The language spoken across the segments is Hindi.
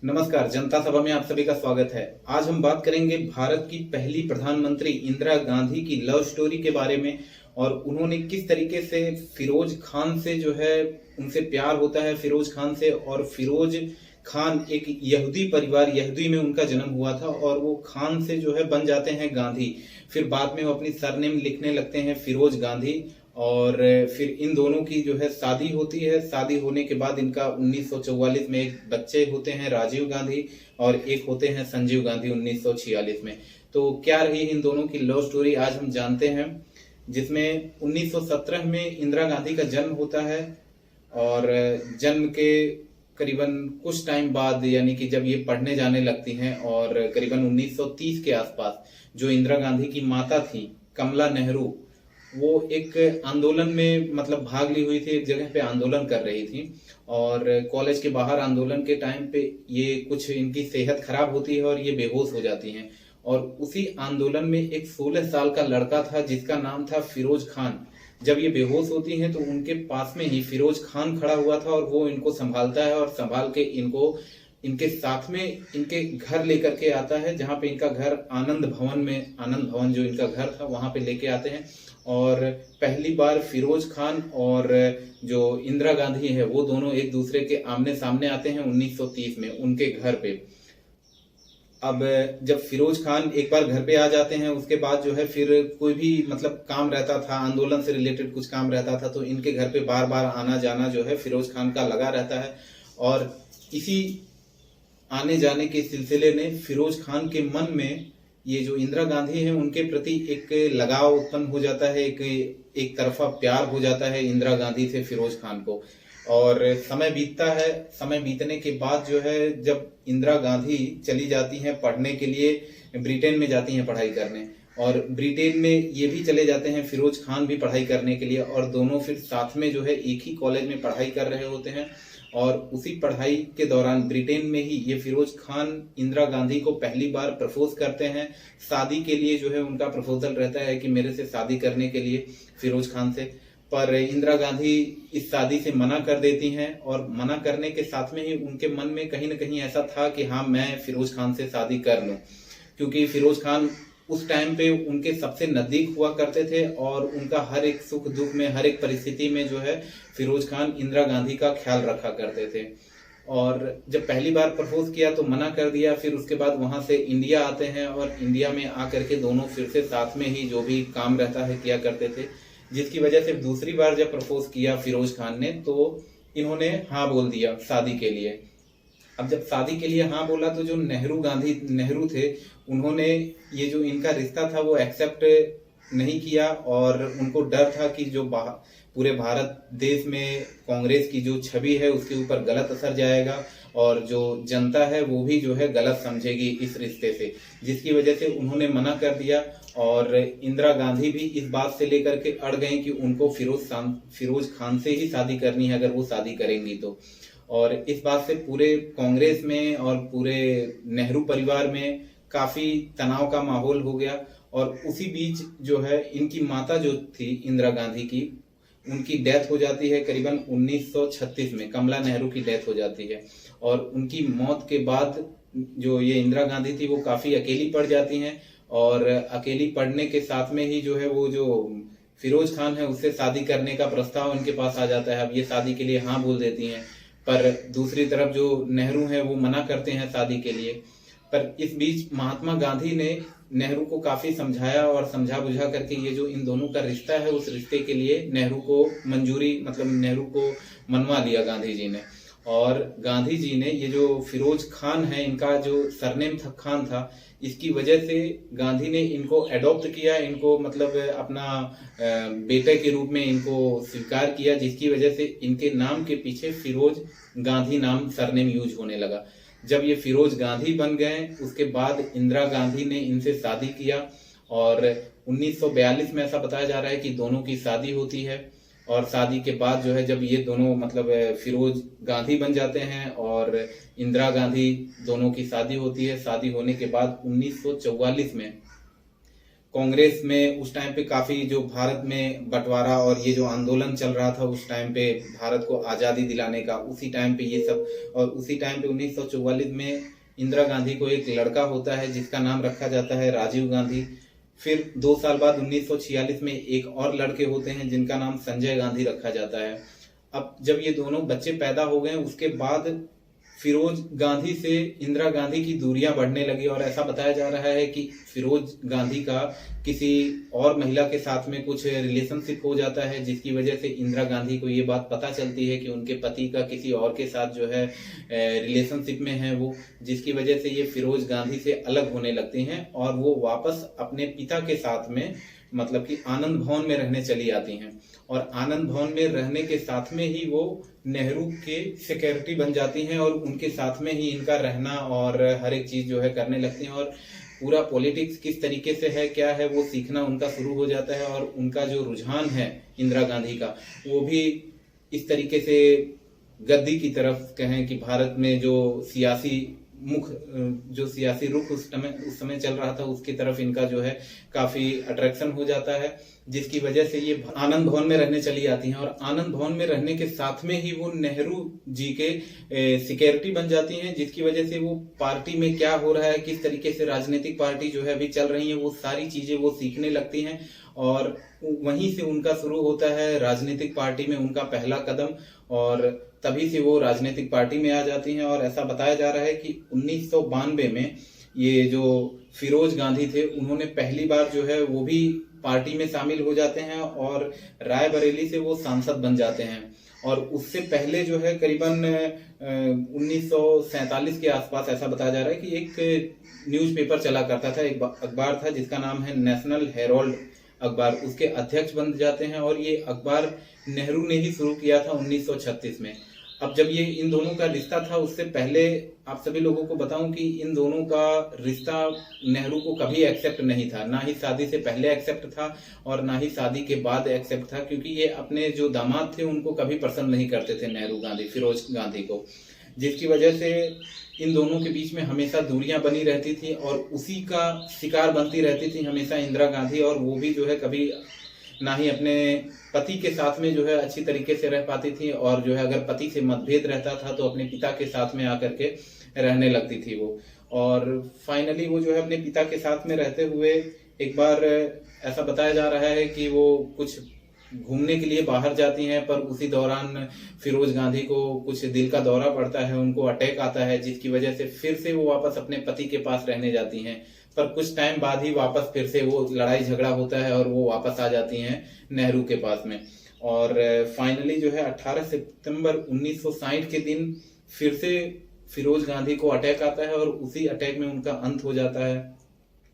नमस्कार, जनता सभा में आप सभी का स्वागत है। आज हम बात करेंगे भारत की पहली प्रधानमंत्री इंदिरा गांधी की लव स्टोरी के बारे में और उन्होंने किस तरीके से फिरोज खान से जो है उनसे प्यार होता है फिरोज खान से। और फिरोज खान एक यहूदी परिवार यहूदी में उनका जन्म हुआ था और वो खान से जो है बन जाते हैं गांधी। फिर बाद में वो अपनी सरनेम लिखने लगते हैं फिरोज गांधी। और फिर इन दोनों की जो है शादी होती है। शादी होने के बाद इनका 1944 में एक बच्चे होते हैं राजीव गांधी और एक होते हैं संजीव गांधी 1946 में। तो क्या रही इन दोनों की लव स्टोरी आज हम जानते हैं, जिसमें 1917 में इंदिरा गांधी का जन्म होता है और जन्म के करीबन कुछ टाइम बाद यानी कि जब ये पढ़ने जाने लगती हैं और करीबन 1930 के आसपास जो इंदिरा गांधी की माता थी कमला नेहरू, वो एक आंदोलन में मतलब भाग ली हुई थी, एक जगह पे आंदोलन कर रही थी और कॉलेज के बाहर आंदोलन के टाइम पे ये कुछ इनकी सेहत खराब होती है और ये बेहोश हो जाती हैं। और उसी आंदोलन में एक 16 साल का लड़का था जिसका नाम था फिरोज खान। जब ये बेहोश होती हैं तो उनके पास में ही फिरोज खान खड़ा हुआ था और वो इनको संभालता है और संभाल के इनको इनके साथ में इनके घर लेकर के आता है, जहाँ पे इनका घर आनंद भवन जो इनका घर था वहां पे लेके आते हैं। और पहली बार फिरोज खान और जो इंदिरा गांधी है वो दोनों एक दूसरे के आमने सामने आते हैं 1930 में उनके घर पे। अब जब फिरोज खान एक बार घर पे आ जाते हैं उसके बाद जो है फिर कोई भी मतलब काम रहता था, आंदोलन से रिलेटेड कुछ काम रहता था, तो इनके घर पे बार बार आना जाना जो है फिरोज खान का लगा रहता है। और इसी आने जाने के सिलसिले में फिरोज खान के मन में ये जो इंदिरा गांधी है उनके प्रति एक लगाव उत्पन्न हो जाता है, एक तरफा प्यार हो जाता है इंदिरा गांधी से फिरोज खान को। और समय बीतता है, समय बीतने के बाद जो है जब इंदिरा गांधी चली जाती हैं पढ़ने के लिए, ब्रिटेन में जाती हैं पढ़ाई करने और ब्रिटेन में ये भी चले जाते हैं फिरोज खान भी पढ़ाई करने के लिए और दोनों फिर साथ में जो है एक ही कॉलेज में पढ़ाई कर रहे होते हैं। और उसी पढ़ाई के दौरान ब्रिटेन में ही ये फिरोज खान इंदिरा गांधी को पहली बार प्रपोज करते हैं। शादी के लिए जो है उनका प्रपोजल रहता है कि मेरे से शादी करने के लिए फिरोज खान से, पर इंदिरा गांधी इस शादी से मना कर देती हैं। और मना करने के साथ में ही उनके मन में कहीं ना कहीं ऐसा था कि हाँ मैं फिरोज खान से शादी कर लूं, क्योंकि फिरोज खान उस टाइम पे उनके सबसे नजदीक हुआ करते थे और उनका हर एक सुख दुख में हर एक परिस्थिति में जो है फिरोज खान इंदिरा गांधी का ख्याल रखा करते थे। और जब पहली बार प्रपोज किया तो मना कर दिया, फिर उसके बाद वहां से इंडिया आते हैं और इंडिया में आकर के दोनों फिर से साथ में ही जो भी काम रहता है किया करते थे, जिसकी वजह से दूसरी बार जब प्रपोज किया फिरोज खान ने तो इन्होंने हाँ बोल दिया शादी के लिए। अब जब शादी के लिए हाँ बोला तो जो नेहरू थे उन्होंने ये जो इनका रिश्ता था वो एक्सेप्ट नहीं किया और उनको डर था कि जो पूरे भारत देश में कांग्रेस की जो छवि है उसके ऊपर गलत असर जाएगा और जो जनता है वो भी जो है गलत समझेगी इस रिश्ते से, जिसकी वजह से उन्होंने मना कर दिया। और इंदिरा गांधी भी इस बात से लेकर के अड़ गई कि उनको फिरोज खान से ही शादी करनी है अगर वो शादी करेंगी तो। और इस बात से पूरे कांग्रेस में और पूरे नेहरू परिवार में काफी तनाव का माहौल हो गया। और उसी बीच जो है इनकी माता जो थी इंदिरा गांधी की, उनकी डेथ हो जाती है करीबन 1936 में, कमला नेहरू की डेथ हो जाती है। और उनकी मौत के बाद जो ये इंदिरा गांधी थी वो काफी अकेली पड़ जाती हैं और अकेली पड़ने के साथ में ही जो है वो जो फिरोज खान है उससे शादी करने का प्रस्ताव उनके पास आ जाता है। अब ये शादी के लिए हाँ बोल देती हैं, पर दूसरी तरफ जो नेहरू है वो मना करते हैं शादी के लिए। पर इस बीच महात्मा गांधी ने नेहरू को काफी समझाया और समझा बुझा करके ये जो इन दोनों का रिश्ता है उस रिश्ते के लिए नेहरू को मंजूरी मतलब नेहरू को मनवा लिया गांधी जी ने। और गांधी जी ने ये जो फिरोज खान है इनका जो सरनेम था खान था, इसकी वजह से गांधी ने इनको एडॉप्ट किया, इनको मतलब अपना बेटे के रूप में इनको स्वीकार किया, जिसकी वजह से इनके नाम के पीछे फिरोज गांधी नाम सरनेम यूज होने लगा। जब ये फिरोज गांधी बन गए उसके बाद इंदिरा गांधी ने इनसे शादी किया और 1942 में ऐसा बताया जा रहा है कि दोनों की शादी होती है। और शादी के बाद जो है जब ये दोनों मतलब फिरोज गांधी बन जाते हैं और इंदिरा गांधी, दोनों की शादी होती है। शादी होने के बाद 1944 में कांग्रेस में उस टाइम पे काफी जो भारत में बंटवारा और ये जो आंदोलन चल रहा था उस टाइम पे भारत को आजादी दिलाने का, उसी टाइम पे ये सब, और उसी टाइम पे 1944 में इंदिरा गांधी को एक लड़का होता है जिसका नाम रखा जाता है राजीव गांधी। फिर 2 साल बाद 1946 में एक और लड़के होते हैं जिनका नाम संजय गांधी रखा जाता है। अब जब ये दोनों बच्चे पैदा हो गए उसके बाद फिरोज गांधी से इंदिरा गांधी की दूरियां बढ़ने लगी और ऐसा बताया जा रहा है कि फिरोज गांधी का किसी और महिला के साथ में कुछ रिलेशनशिप हो जाता है, जिसकी वजह से इंदिरा गांधी को ये बात पता चलती है कि उनके पति का किसी और के साथ जो है रिलेशनशिप में है वो, जिसकी वजह से ये फिरोज गांधी से अलग होने लगती हैं और वो वापस अपने पिता के साथ में मतलब कि आनंद भवन में रहने चली आती हैं। और आनंद भवन में रहने के साथ में ही वो नेहरू के सेक्रेटरी बन जाती हैं और उनके साथ में ही इनका रहना और हर एक चीज जो है करने लगती हैं और पूरा पॉलिटिक्स किस तरीके से है क्या है वो सीखना उनका शुरू हो जाता है। और उनका जो रुझान है इंदिरा गांधी का वो भी इस तरीके से गद्दी की तरफ कहें कि भारत में जो सियासी रुख उस समय चल रहा था उसकी तरफ इनका जो है काफी अट्रैक्शन हो जाता है, जिसकी वजह से ये आनंद भवन में रहने चली आती हैं। और आनंद भवन में रहने के साथ में ही वो नेहरू जी के सेक्रेटरी बन जाती हैं, जिसकी वजह से वो पार्टी में क्या हो रहा है, किस तरीके से राजनीतिक पार्टी जो है अभी चल रही है, वो सारी चीजें वो सीखने लगती हैं। और वहीं से उनका शुरू होता है राजनीतिक पार्टी में उनका पहला कदम, और तभी से वो राजनीतिक पार्टी में आ जाती हैं। और ऐसा बताया जा रहा है कि 1992 में ये जो फिरोज गांधी थे उन्होंने पहली बार जो है वो भी पार्टी में शामिल हो जाते हैं और रायबरेली से वो सांसद बन जाते हैं। और उससे पहले जो है करीबन 1947 के आसपास ऐसा बताया जा रहा है कि एक न्यूज़पेपर चला करता था, एक अखबार था जिसका नाम है नेशनल हेराल्ड अखबार, उसके अध्यक्ष बन जाते हैं। और ये अखबार नेहरू ने ही शुरू किया था 1936 में। अब जब ये इन दोनों का रिश्ता था उससे पहले आप सभी लोगों को बताऊं कि इन दोनों का रिश्ता नेहरू को कभी एक्सेप्ट नहीं था, ना ही शादी से पहले एक्सेप्ट था और ना ही शादी के बाद एक्सेप्ट था, क्योंकि ये अपने जो दामाद थे उनको कभी पसंद नहीं करते थे नेहरू गांधी फिरोज गांधी को, जिसकी वजह से इन दोनों के बीच में हमेशा दूरियां बनी रहती थी और उसी का शिकार बनती रहती थी हमेशा इंदिरा गांधी। और वो भी जो है कभी ना ही अपने पति के साथ में जो है अच्छी तरीके से रह पाती थी, और जो है अगर पति से मतभेद रहता था तो अपने पिता के साथ में आकर के रहने लगती थी वो। और फाइनली वो जो है अपने पिता के साथ में रहते हुए एक बार ऐसा बताया जा रहा है कि वो कुछ घूमने के लिए बाहर जाती हैं, पर उसी दौरान फिरोज गांधी को कुछ दिल का दौरा पड़ता है, उनको अटैक आता है, जिसकी वजह से फिर से वो वापस अपने पति के पास रहने जाती हैं। पर कुछ टाइम बाद ही वापस फिर से वो लड़ाई झगड़ा होता है और वो वापस आ जाती हैं नेहरू के पास में। और फाइनली जो है 18 सितंबर 1960 के दिन फिर से फिरोज गांधी को अटैक आता है और उसी अटैक में उनका अंत हो जाता है।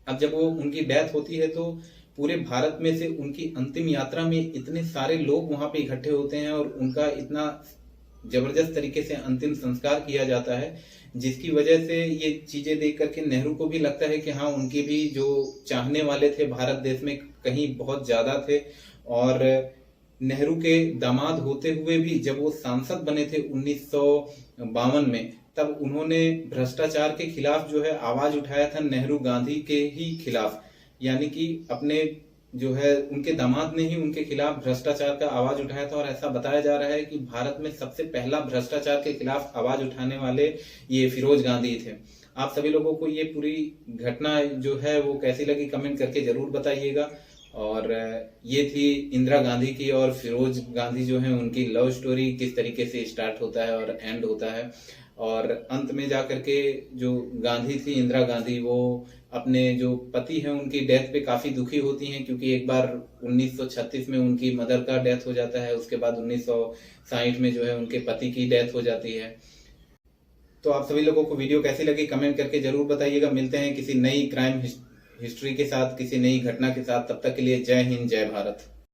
अब जब वो उनकी डेथ होती है तो पूरे भारत में से उनकी अंतिम यात्रा में इतने सारे लोग वहां पे इकट्ठे होते हैं और उनका इतना जबरदस्त तरीके से अंतिम संस्कार किया जाता है, जिसकी वजह से ये चीजें देख करके नेहरू को भी लगता है कि हाँ उनके भी जो चाहने वाले थे भारत देश में कहीं बहुत ज्यादा थे। और नेहरू के दामाद होते हुए भी जब वो सांसद बने थे 1952 में, तब उन्होंने भ्रष्टाचार के खिलाफ जो है आवाज उठाया था नेहरू गांधी के ही खिलाफ, यानी कि अपने जो है उनके दामाद ने ही उनके खिलाफ भ्रष्टाचार का आवाज उठाया था। और ऐसा बताया जा रहा है कि भारत में सबसे पहला भ्रष्टाचार के खिलाफ आवाज उठाने वाले ये फिरोज गांधी थे। आप सभी लोगों को ये पूरी घटना जो है वो कैसी लगी कमेंट करके जरूर बताइएगा। और ये थी इंदिरा गांधी की और फिरोज गांधी जो है उनकी लव स्टोरी, किस तरीके से स्टार्ट होता है और एंड होता है। और अंत में जाकर के जो गांधी थी इंदिरा गांधी, वो अपने जो पति हैं उनकी डेथ पे काफी दुखी होती हैं, क्योंकि एक बार 1936 में उनकी मदर का डेथ हो जाता है, उसके बाद 1960 में जो है उनके पति की डेथ हो जाती है। तो आप सभी लोगों को वीडियो कैसी लगी कमेंट करके जरूर बताइएगा। मिलते हैं किसी नई क्राइम हिस्ट्री के साथ, किसी नई घटना के साथ। तब तक के लिए जय हिंद, जय भारत।